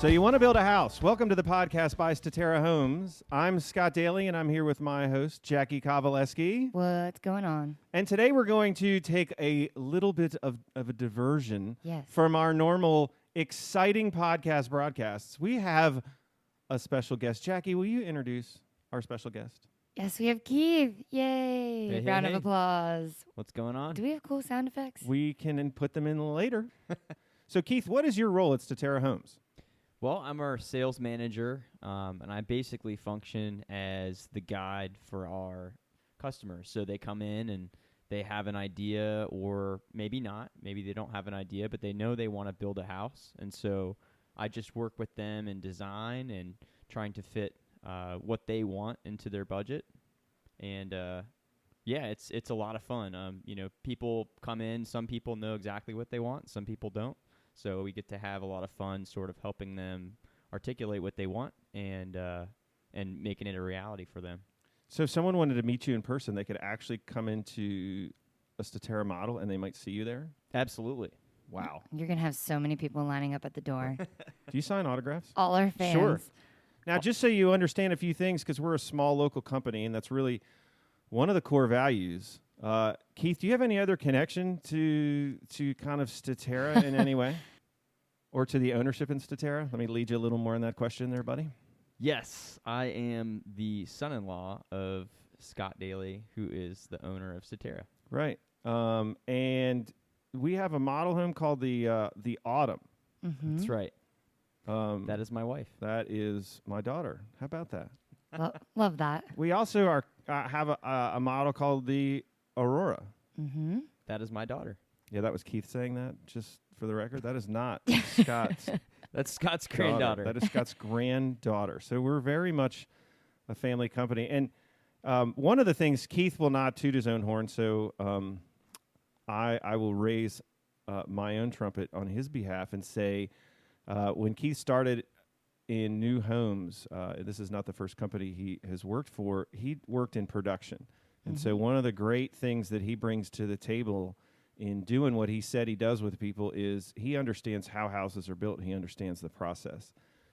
So you want to build a house. Welcome to the podcast by Statera Homes. I'm Scott Daly, and I'm here with my host, Jacki Kowaleski. What's going on? And today we're going to take a little bit of a diversion Yes. from our normal exciting podcast broadcasts. We have a special guest. Jacki, will you introduce our special guest? Yes, we have Keith. Yay. Hey, Round hey. of applause. What's going on? Do we have cool sound effects? We can put them in later. So, Keith, what is your role at Statera Homes? Well, I'm our sales manager, and I basically function as the guide for our customers. So they come in and they have an idea, or maybe not. Maybe they don't have an idea, but they know they want to build a house. And so I just work with them in design and trying to fit what they want into their budget. And yeah, it's a lot of fun. People come in. Some people know exactly what they want. Some people don't. So we get to have a lot of fun sort of helping them articulate what they want and making it a reality for them. So if someone wanted to meet you in person, they could actually come into a Statera model and they might see you there? Absolutely. Wow. You're going to have so many people lining up at the door. Do you sign autographs? All our fans. Sure. Now, just so you understand a few things, because we're a small local company, and that's really one of the core values. Keith, do you have any other connection to kind of Statera in any way? Or to the ownership in Statera? Let me lead you a little more in that question there, buddy. Yes, I am the son-in-law of Scott Daly, who is the owner of Statera. Right. And we have a model home called the Autumn. Mm-hmm. That's right. That is my wife. That is my daughter. How about that? Love that. We also have a model called the Aurora. Mm-hmm. That is my daughter. Yeah, that was Keith saying that, just for the record. That is not Scott's That's Scott's daughter. granddaughter. That is Scott's granddaughter. So we're very much a family company. And one of the things, Keith will not toot his own horn, so I will raise my own trumpet on his behalf and say, when Keith started in new homes, this is not the first company he has worked for, he worked in production. And so one of the great things that he brings to the table in doing what he said he does with people is he understands how houses are built and he understands the process.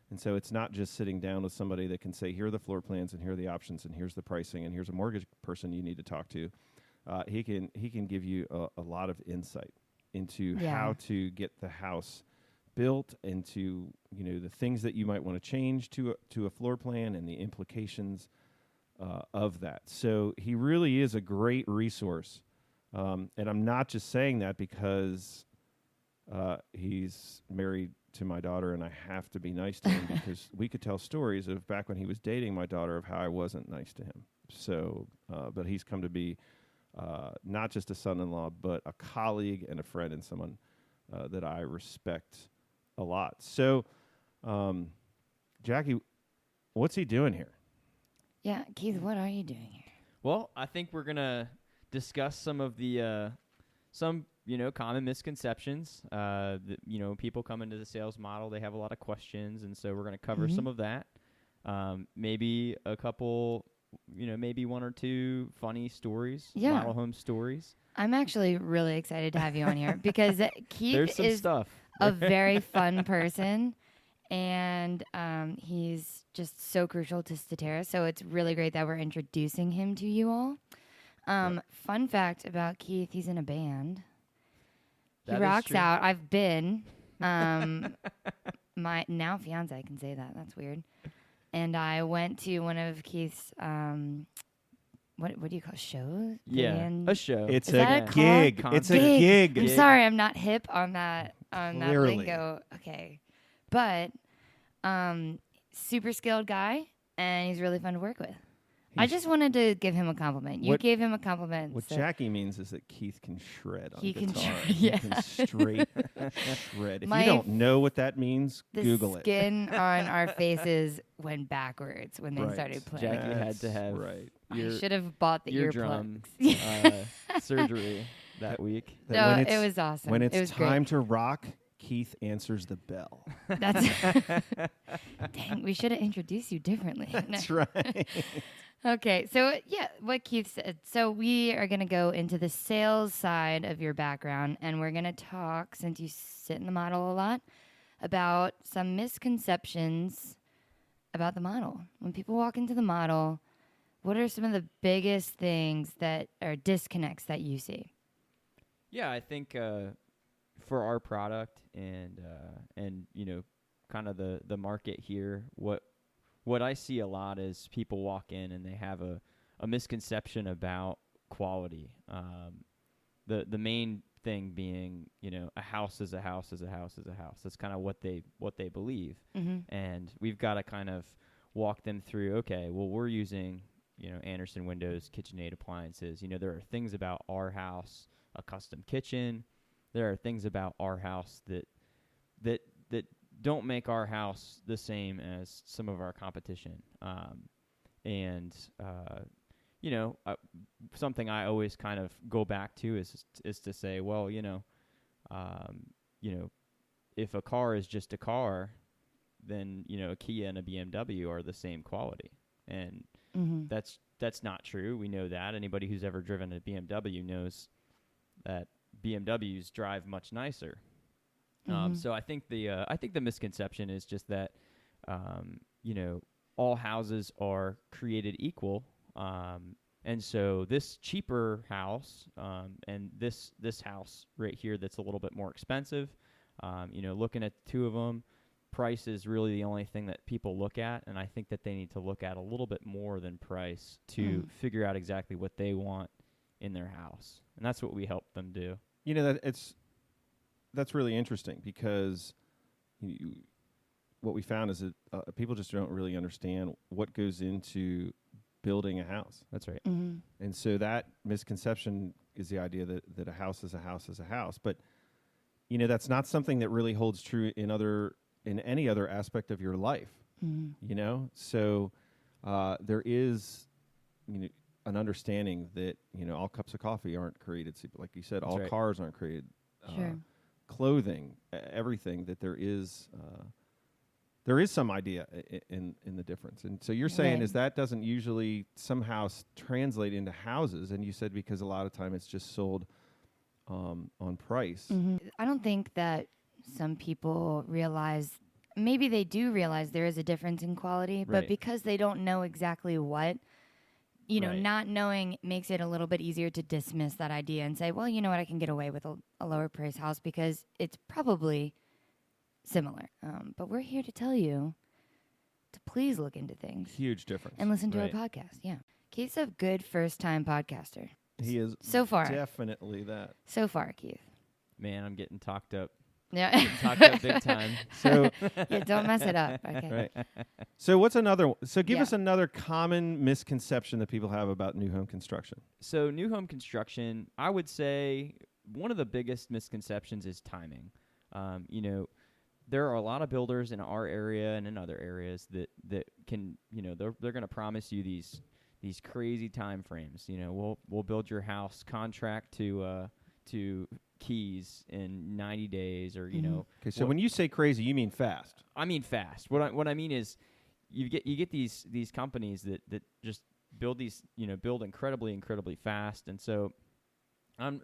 And so it's not just sitting down with somebody that can say, here are the floor plans and here are the options and here's the pricing and here's a mortgage person you need to talk to. He can give you a lot of insight into how to get the house built, into the things that you might want to change to a floor plan and the implications of that. So he really is a great resource. And I'm not just saying that because he's married to my daughter and I have to be nice to him because we could tell stories of back when he was dating my daughter of how I wasn't nice to him. So, but he's come to be not just a son-in-law, but a colleague and a friend and someone that I respect a lot. So, Jacki, what's he doing here? Yeah, Keith, what are you doing here? Well, I think we're going to discuss some of the common misconceptions. People come into the sales model, they have a lot of questions, and so we're going to cover some of that. Maybe a couple, maybe one or two funny stories, model home stories. I'm actually really excited to have you on here because Keith is a very fun person, and he's just so crucial to Statera, so it's really great that we're introducing him to you all. Fun fact about Keith, he's in a band. He rocks out. I've been. My now fiance, I can say that. That's weird. And I went to one of Keith's, what do you call shows? Yeah, band? a show. It's Is a that gig. called? It's a gig. I'm sorry, I'm not hip on that Clearly. lingo. Okay. But super skilled guy, and he's really fun to work with. I just wanted to give him a compliment. You gave him a compliment. What so Jacki means is that Keith can shred on He can guitar. yeah. He can straight shred. If you don't know what that means, the Google it. skin on our faces went backwards when they Right. started playing. Jacki had to have right. I should have bought the eardrum earplugs. surgery that week. No, it was awesome. When it's it was time great. to rock, Keith answers the bell. That's dang. We should have introduced you differently. That's right. Okay, so what Keith said. So we are going to go into the sales side of your background, and we're going to talk, since you sit in the model a lot, about some misconceptions about the model. When people walk into the model, what are some of the biggest things that are disconnects that you see? Yeah, I think for our product and kind of the market here, what I see a lot is people walk in and they have a misconception about quality. The main thing being, a house is a house is a house is a house. That's kind of what they believe. Mm-hmm. And we've got to kind of walk them through, okay, well, we're using, Andersen Windows KitchenAid appliances. There are things about our house, a custom kitchen. There are things about our house that don't make our house the same as some of our competition. Something I always kind of go back to is to say, well, if a car is just a car, then a Kia and a BMW are the same quality, and that's not true. We know that. Anybody who's ever driven a BMW knows that BMWs drive much nicer. So I think the misconception is just that all houses are created equal. And so this cheaper house and this house right here that's a little bit more expensive, looking at the two of them, price is really the only thing that people look at, and I think that they need to look at a little bit more than price to figure out exactly what they want in their house, and that's what we help them do. That's really interesting because what we found is that people just don't really understand what goes into building a house. That's right. Mm-hmm. And so that misconception is the idea that a house is a house is a house. But, that's not something that really holds true in any other aspect of your life, So there is, an understanding that, all cups of coffee aren't created. Like you said, That's all right. cars aren't created. Sure. Clothing, everything, that there is some idea in the difference. And so you're saying is that doesn't usually somehow translate into houses, and you said because a lot of time it's just sold on price. Mm-hmm. I don't think that some people realize, maybe they do realize there is a difference in quality, but because they don't know exactly what, not knowing makes it a little bit easier to dismiss that idea and say, well, you know what, I can get away with a lower price house because it's probably similar. But we're here to tell you to please look into things. Huge difference. And listen to our podcast. Yeah. Keith's a good first-time podcaster. He is so far. Definitely that. So far, Keith. Man, I'm getting talked up. Yeah. Talked up big time. So yeah, don't mess it up. Okay. Right. So what's another? So give us another common misconception that people have about new home construction. So new home construction, I would say one of the biggest misconceptions is timing. There are a lot of builders in our area and in other areas that can, they're going to promise you these crazy time frames. We'll build your house contract to keys in 90 days or, Okay, so when you say crazy, you mean fast. I mean fast. What I mean is you get these companies that just build these, build incredibly fast. And so I'm,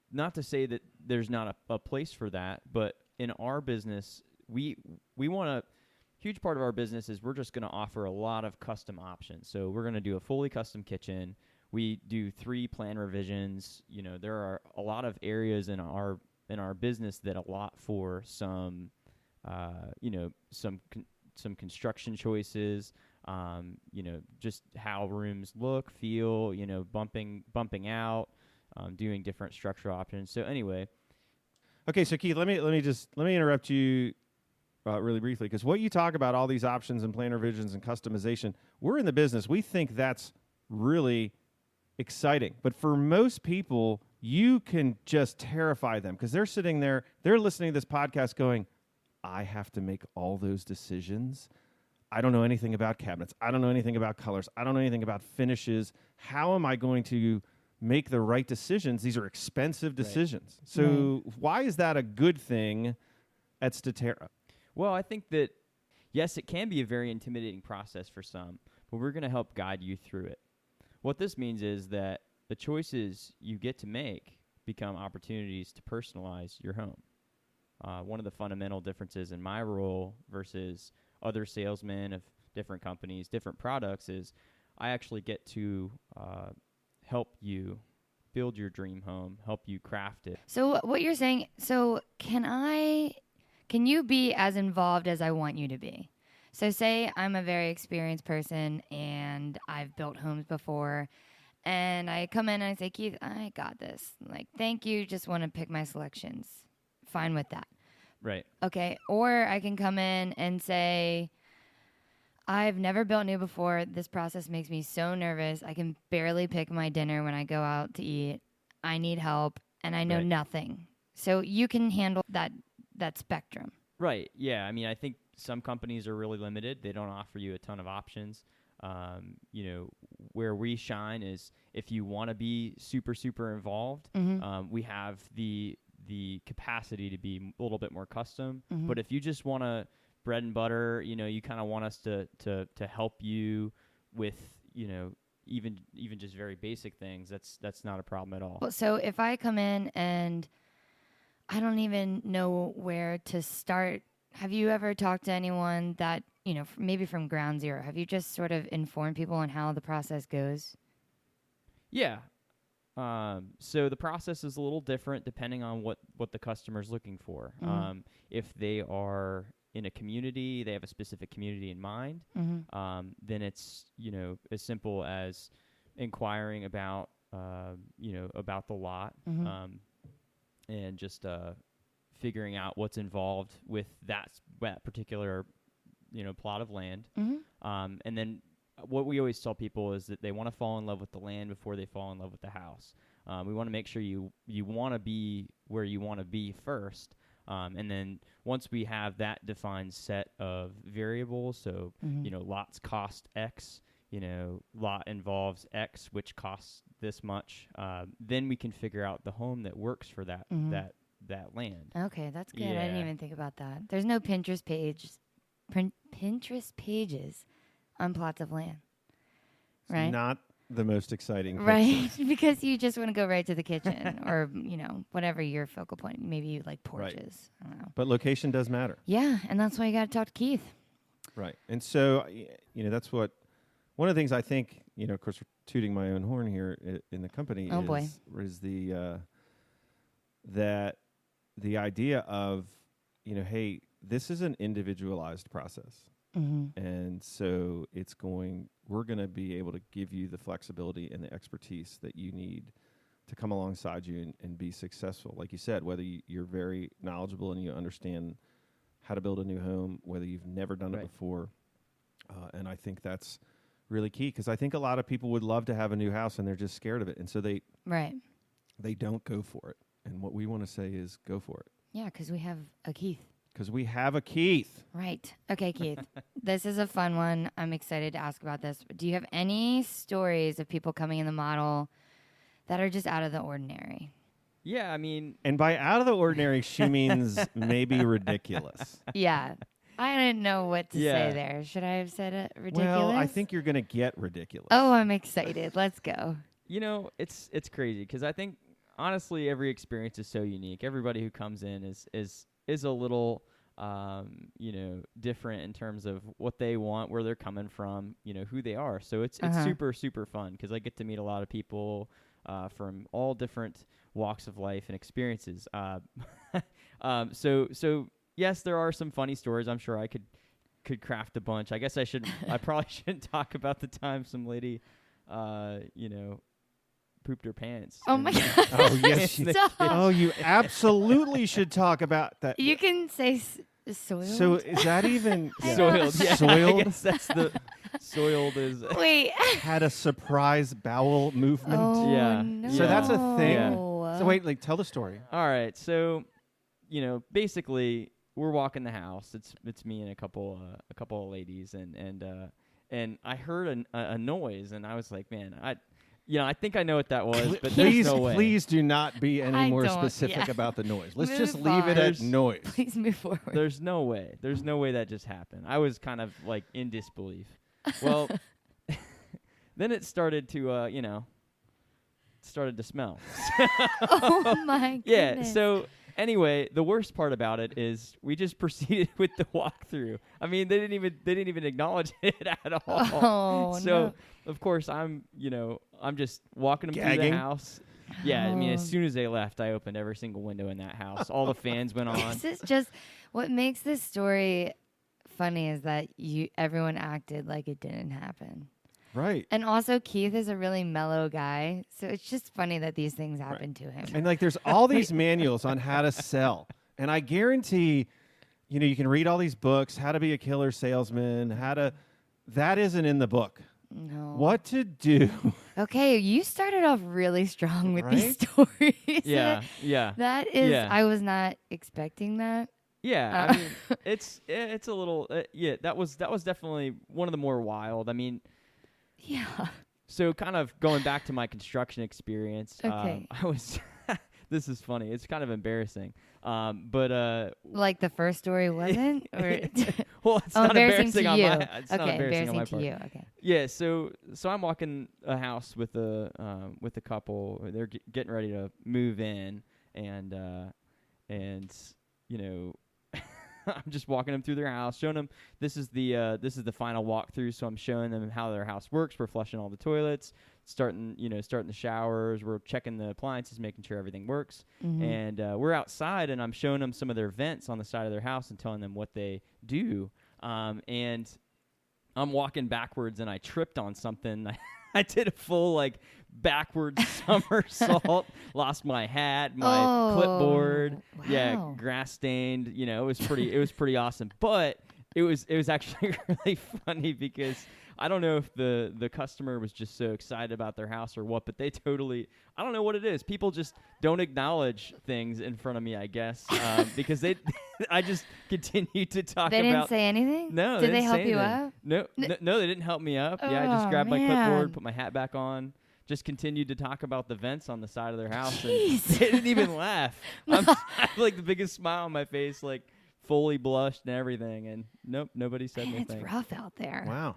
not to say that there's not a place for that, but in our business, we want to, huge part of our business is we're just going to offer a lot of custom options. So we're going to do a fully custom kitchen. We do 3 plan revisions. There are a lot of areas in our business that allot for some construction choices. Just how rooms look, feel. Bumping out, doing different structural options. So anyway. Okay, so Keith, let me interrupt you really briefly, because what you talk about, all these options and plan revisions and customization, we're in the business. We think that's really exciting. But for most people, you can just terrify them because they're sitting there, they're listening to this podcast going, I have to make all those decisions. I don't know anything about cabinets. I don't know anything about colors. I don't know anything about finishes. How am I going to make the right decisions? These are expensive decisions. Right. So why is that a good thing at Statera? Well, I think that, yes, it can be a very intimidating process for some, but we're going to help guide you through it. What this means is that the choices you get to make become opportunities to personalize your home. one of the fundamental differences in my role versus other salesmen of different companies, different products, is I actually get to help you build your dream home, help you craft it. So what you're saying, can you be as involved as I want you to be? So say I'm a very experienced person and I've built homes before, and I come in and I say, Keith, I got this. Like, thank you. Just want to pick my selections. Fine with that. Right. Okay. Or I can come in and say, I've never built new before. This process makes me so nervous. I can barely pick my dinner when I go out to eat. I need help, and I know nothing. So you can handle that spectrum. Right. Yeah. I mean, I think some companies are really limited. They don't offer you a ton of options. Where we shine is if you want to be super, super involved, we have the capacity to be a little bit more custom. But if you just want to bread and butter, you kind of want us to help you with, even just very basic things, that's not a problem at all. So if I come in and I don't even know where to start, have you ever talked to anyone that, maybe from ground zero, have you just sort of informed people on how the process goes? Yeah. So the process is a little different depending on what the customer's looking for. If they are in a community, they have a specific community in mind, then it's, as simple as inquiring about, about the lot, and just figuring out what's involved with that particular, plot of land. And then what we always tell people is that they want to fall in love with the land before they fall in love with the house. We want to make sure you want to be where you want to be first. And then once we have that defined set of variables, so, lots cost X, lot involves X, which costs this much, then we can figure out the home that works for that land. Okay, that's good. Yeah. I didn't even think about that. There's no Pinterest pages on plots of land, right? It's not the most exciting picture. Right, because you just want to go right to the kitchen or, whatever your focal point. Maybe you like porches. Right. I don't know. But location does matter. Yeah, and that's why you got to talk to Keith. Right. And so, that's what one of the things I think, of course, we're tooting my own horn here in the company is the idea of, hey, this is an individualized process. And so we're going to be able to give you the flexibility and the expertise that you need to come alongside you and be successful. Like you said, whether you're very knowledgeable and you understand how to build a new home, whether you've never done it before. And I think that's really key, because I think a lot of people would love to have a new house and they're just scared of it. And so they don't go for it. And what we want to say is go for it. Yeah, because we have a Keith. Because we have a Keith. Right. Okay, Keith. This is a fun one. I'm excited to ask about this. Do you have any stories of people coming in the model that are just out of the ordinary? Yeah, I mean... And by out of the ordinary, she means maybe ridiculous. Yeah. I didn't know what to say there. Should I have said it ridiculous? Well, I think you're going to get ridiculous. Oh, I'm excited. Let's go. It's crazy, because I think, honestly, every experience is so unique. Everybody who comes in is a little, different in terms of what they want, where they're coming from, who they are. So it's super, super fun, because I get to meet a lot of people from all different walks of life and experiences. So yes, there are some funny stories. I'm sure I could craft a bunch. I guess I probably shouldn't talk about the time some lady, pooped her pants. Oh my God. Oh, yes. You absolutely should talk about that. You can say soiled. So is that even soiled? Yeah, soiled? I guess that's the soiled is. Wait. Had a surprise bowel movement. Oh, yeah. No. So that's a thing. Yeah. So wait, tell the story. All right. So, basically, we're walking the house. It's me and a couple of ladies, and I heard a noise, and I was like, man, I think I know what that was, but there's no way. Please do not be any more specific about the noise. Let's just leave it at noise. Please move forward. There's no way. There's no way that just happened. I was kind of like in disbelief. Well, then it started to, started to smell. Oh my goodness. Yeah. So Anyway, the worst part about it is we just proceeded with the walkthrough. I mean, they didn't even acknowledge it at all. Oh, so no. of course I'm just walking them through Gagging? the house. Yeah, I mean, as soon as they left, I opened every single window in that house. All the fans went on. This is just what makes this story funny is that everyone acted like it didn't happen. Right. And also, Keith is a really mellow guy, so it's just funny that these things happen to him. And like, there's all these manuals on how to sell, and I guarantee, you can read all these books, how to be a killer salesman, that isn't in the book. No. What to do? Okay, you started off really strong with these Right? stories. Yeah. That is, Yeah. I was not expecting that. Yeah, I mean, it's a little that was definitely one of the more wild. I mean, Yeah. so kind of going back to my construction experience, Okay. I was this is funny. It's kind of embarrassing. But Like the first story wasn't? Or well, it's not embarrassing to on you. my it's not Okay, embarrassing on my embarrassing to part. you. Okay. Yeah, so I'm walking a house with a couple. They're getting ready to move in, and I'm just walking them through their house, showing them this is the final walkthrough. So I'm showing them how their house works. We're flushing all the toilets, starting the showers. We're checking the appliances, making sure everything works. Mm-hmm. And we're outside, and I'm showing them some of their vents on the side of their house and telling them what they do. And I'm walking backwards, and I tripped on something. I did a full backwards somersault, lost my hat, my clipboard, wow. grass stained. It was pretty awesome. But it was actually really funny because I don't know if the customer was just so excited about their house or what, but they totally, I don't know what it is. People just don't acknowledge things in front of me, I guess, because I just continued to talk about. They didn't say anything? No. Did they didn't help say you anything. up? No, they didn't help me up. Yeah, I just Oh, grabbed my man. clipboard, put my hat back on, just continued to talk about the vents on the side of their house. And Jeez. they didn't even laugh. I have the biggest smile on my face, fully blushed and everything. And nope, nobody said Man, anything. it's rough out there. Wow.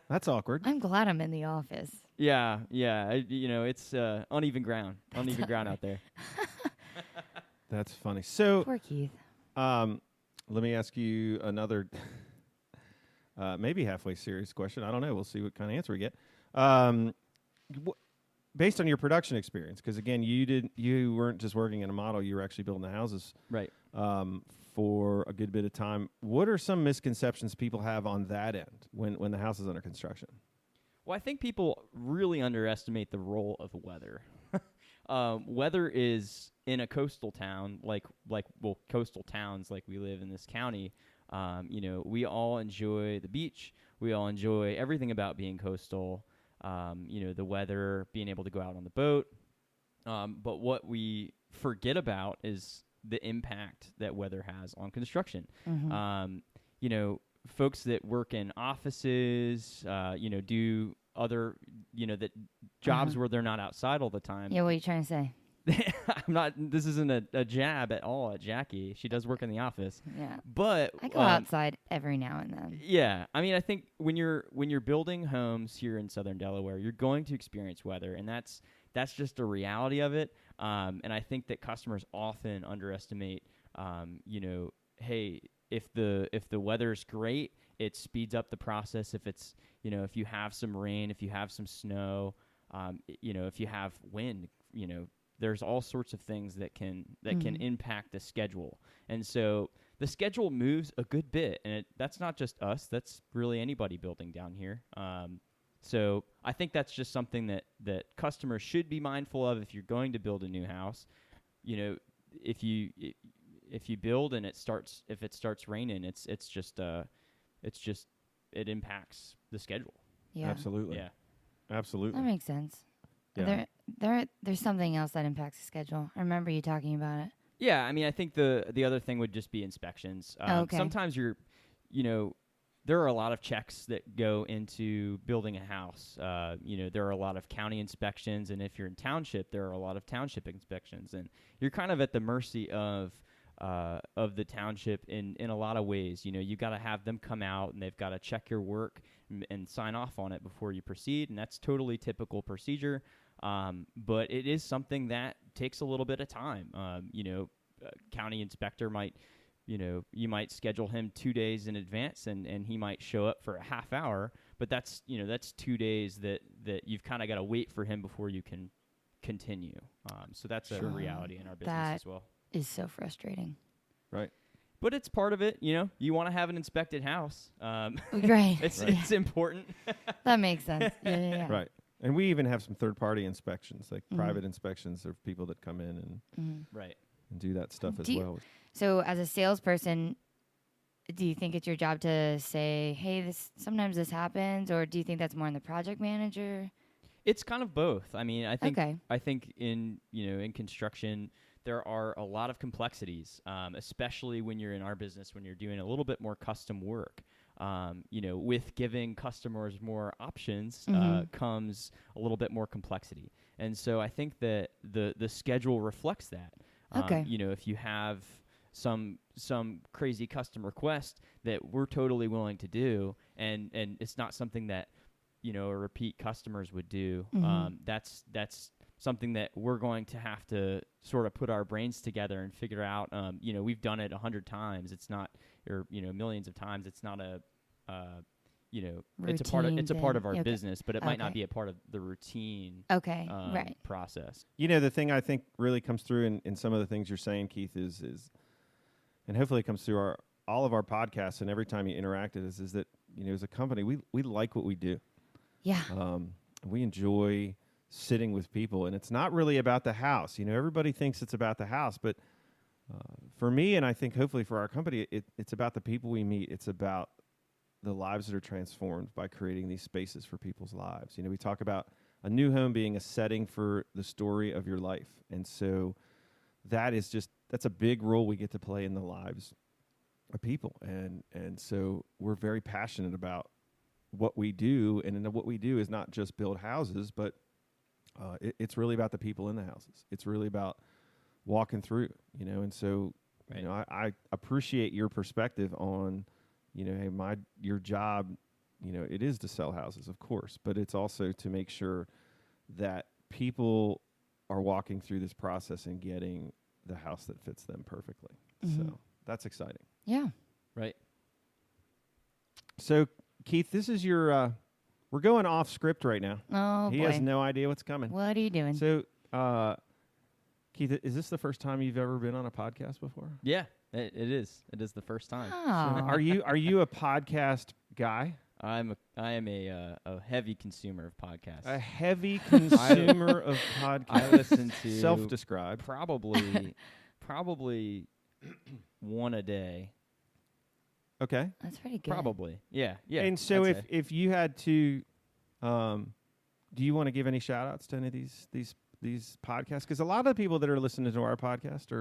That's awkward. I'm glad I'm in the office. Yeah. It's uneven ground. Uneven ground out there. That's funny. So, Poor Keith. let me ask you another, maybe halfway serious question. I don't know. We'll see what kind of answer we get. Based on your production experience, because again, you weren't just working in a model; you were actually building the houses, Right. for a good bit of time. What are some misconceptions people have on that end when the house is under construction? Well, I think people really underestimate the role of weather. Weather is in a coastal town, coastal towns like we live in this county. We all enjoy the beach. We all enjoy everything about being coastal. The weather, being able to go out on the boat. But what we forget about is the impact that weather has on construction. Mm-hmm. Folks that work in offices, do other, that jobs where they're not outside all the time. Yeah, what are you trying to say? This isn't a jab at all at Jacki. She does work in the office. Yeah. But I go outside every now and then. yeah, I mean, I think when you're building homes here in Southern Delaware, you're going to experience weather, and that's just a reality of it. And I think that customers often underestimate, hey, if the weather's great, it speeds up the process. If it's if you have some rain, if you have some snow, if you have wind, there's all sorts of things that can impact the schedule. And so the schedule moves a good bit, and that's not just us, that's really anybody building down here. So I think that's just something that customers should be mindful of if you're going to build a new house. If you build and if it starts raining, it impacts the schedule. Yeah. Absolutely. Yeah. Absolutely. That makes sense. Yeah. There's something else that impacts the schedule. I remember you talking about it. Yeah, I mean, I think the other thing would just be inspections. Okay. Sometimes there are a lot of checks that go into building a house. There are a lot of county inspections, and if you're in township, there are a lot of township inspections, and you're kind of at the mercy of the township in a lot of ways. You got to have them come out, and they've got to check your work and sign off on it before you proceed, and that's totally typical procedure. But it is something that takes a little bit of time. county inspector might, you might schedule him 2 days in advance, and he might show up for a half hour, but that's 2 days that you've kind of got to wait for him before you can continue. So that's a reality in our business as well. Is so frustrating. Right. But it's part of it, you want to have an inspected house. Right. It's important. That makes sense. Yeah. Right. And we even have some third-party inspections, like private inspections of people that come in and and do that stuff as well. So as a salesperson, do you think it's your job to say, hey, sometimes this happens, or do you think that's more in the project manager? It's kind of both. I mean, I think in construction, there are a lot of complexities, especially when you're in our business, when you're doing a little bit more custom work. With giving customers more options comes a little bit more complexity. And so I think that the schedule reflects that. If you have some crazy custom request that we're totally willing to do, and it's not something that, a repeat customers would do, that's something that we're going to have to sort of put our brains together and figure out. We've done it 100 times. It's not, or millions of times. It's not a, it's a part of our business, but it might not be a part of the routine. Process. The thing I think really comes through in some of the things you're saying, Keith, is and hopefully it comes through all of our podcasts and every time you interact with us, is that as a company we like what we do. Yeah. We enjoy sitting with people, and it's not really about the house. Everybody thinks it's about the house, but for me, and I think hopefully for our company, it's about the people we meet. It's about the lives that are transformed by creating these spaces for people's lives. We talk about a new home being a setting for the story of your life, and so that's a big role we get to play in the lives of people, and so we're very passionate about what we do, and what we do is not just build houses, but it's really about the people in the houses. It's really about walking through, and so, I appreciate your perspective on, hey, your job, it is to sell houses, of course, but it's also to make sure that people are walking through this process and getting the house that fits them perfectly. So that's exciting. Yeah. Right. So, Keith, this is your, we're going off script right now. Oh, he has no idea what's coming. What are you doing? So, Keith, is this the first time you've ever been on a podcast before? Yeah, it is. It is the first time. Oh. So are you a podcast guy? I am a heavy consumer of podcasts. A heavy consumer of podcasts. I listen to self-described. Probably one a day. Okay. That's pretty good. Probably. Yeah. And so if you had to, do you want to give any shout outs to any of these podcasts? Because a lot of the people that are listening to our podcast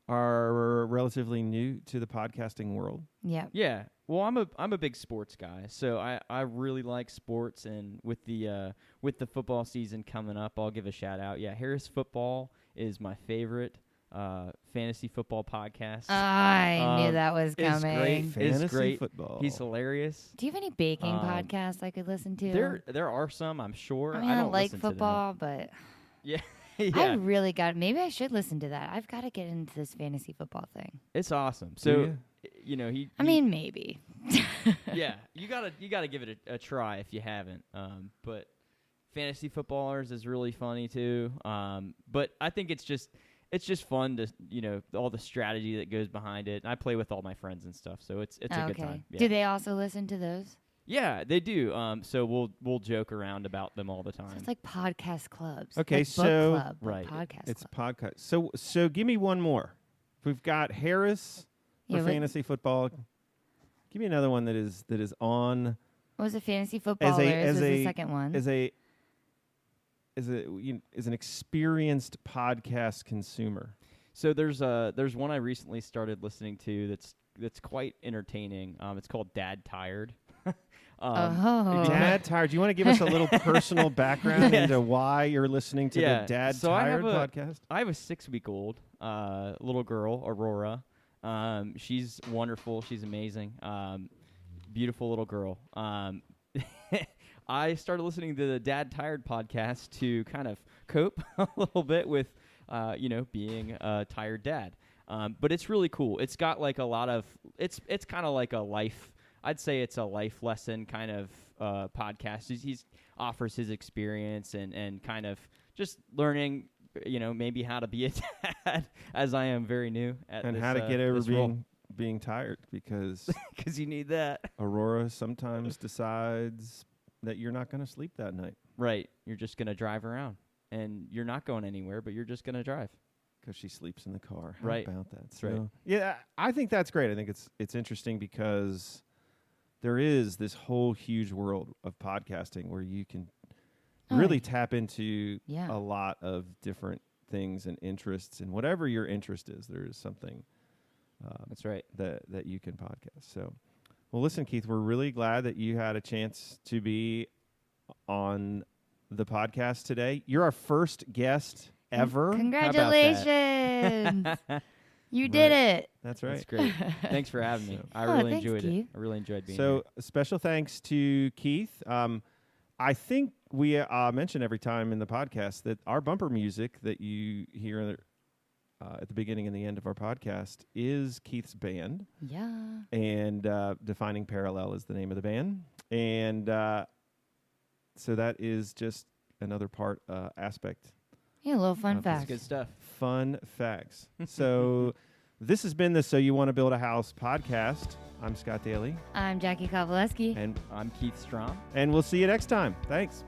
are relatively new to the podcasting world. Yeah. Yeah. Well, I'm a big sports guy, so I really like sports, and with the football season coming up, I'll give a shout out. Yeah, Harris Football is my favorite fantasy football podcast. I knew that was coming. Fantasy football. He's hilarious. Do you have any baking podcasts I could listen to? There are some, I'm sure. I mean, I don't like football, but yeah. I really maybe I should listen to that. I've got to get into this fantasy football thing. It's awesome. So, I mean, maybe. Yeah, you gotta give it a try if you haven't. But fantasy footballers is really funny too. But I think it's just fun to all the strategy that goes behind it. And I play with all my friends and stuff, so it's a good time. Yeah. Do they also listen to those? Yeah, they do. So we'll joke around about them all the time. So it's like podcast clubs. Okay, like so book club, right, podcast. It's club. podcast. So give me one more. We've got Harris for fantasy football. Give me another one that is on. What was it? Fantasy Footballers was the second one. As an experienced podcast consumer. So there's one I recently started listening to that's quite entertaining. It's called Dad Tired. Dad Tired. Do you want to give us a little personal background into why you're listening to the Dad Tired podcast? I have a 6-week-old little girl, Aurora. She's wonderful. She's amazing. Beautiful little girl. I started listening to the Dad Tired podcast to kind of cope a little bit with, being a tired dad. But it's really cool. It's got like a lot of it's kind of like a life. I'd say it's a life lesson kind of podcast. He's offers his experience and kind of just learning, maybe how to be a dad, as I am very new at and this, how to get over being tired, because you need that. Aurora sometimes decides that you're not going to sleep that night. Right. You're just going to drive around, and you're not going anywhere, but you're just going to drive. Because she sleeps in the car. How right. about that? That's right. Yeah, I think that's great. I think it's interesting because there is this whole huge world of podcasting where you can really tap into a lot of different things and interests, and whatever your interest is, there is something that's right that you can podcast. So, well, listen, Keith, we're really glad that you had a chance to be on the podcast today. You're our first guest ever. Congratulations. You did it. That's right. That's great. Thanks for having me. I really enjoyed it. I really enjoyed being here. So special thanks to Keith. I think we mention every time in the podcast that our bumper music that you hear at the beginning and the end of our podcast is Keith's band. Yeah. And Defining Parallel is the name of the band. And so that is just another aspect. Yeah, a little fun fact. That's good stuff. Fun facts. So this has been the So You Want to Build a House podcast. I'm Scott Daly. I'm Jacki Kovaleski. And I'm Keith Straume. And we'll see you next time. Thanks.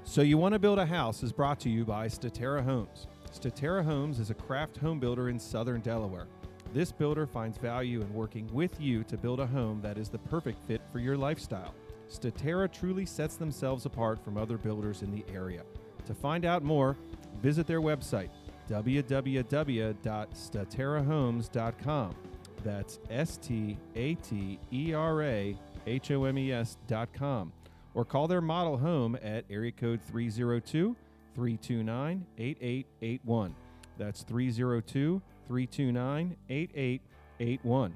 So You Want to Build a House is brought to you by Statera Homes. Statera Homes is a craft home builder in southern Delaware. This builder finds value in working with you to build a home that is the perfect fit for your lifestyle. Statera truly sets themselves apart from other builders in the area. To find out more, visit their website, www.staterahomes.com. That's STATERAHOMES.com. Or call their model home at area code 302-329-8881. That's 302-329-8881.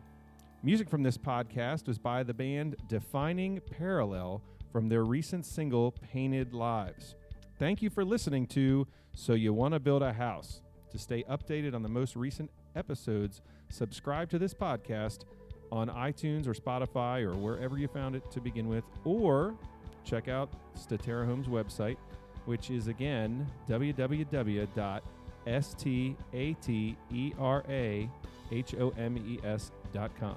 Music from this podcast was by the band Defining Parallel from their recent single, Painted Lives. Thank you for listening to So You Want to Build a House. To stay updated on the most recent episodes, subscribe to this podcast on iTunes or Spotify or wherever you found it to begin with, or check out Statera Homes' website, which is again www.staterahomes.com.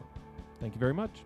Thank you very much.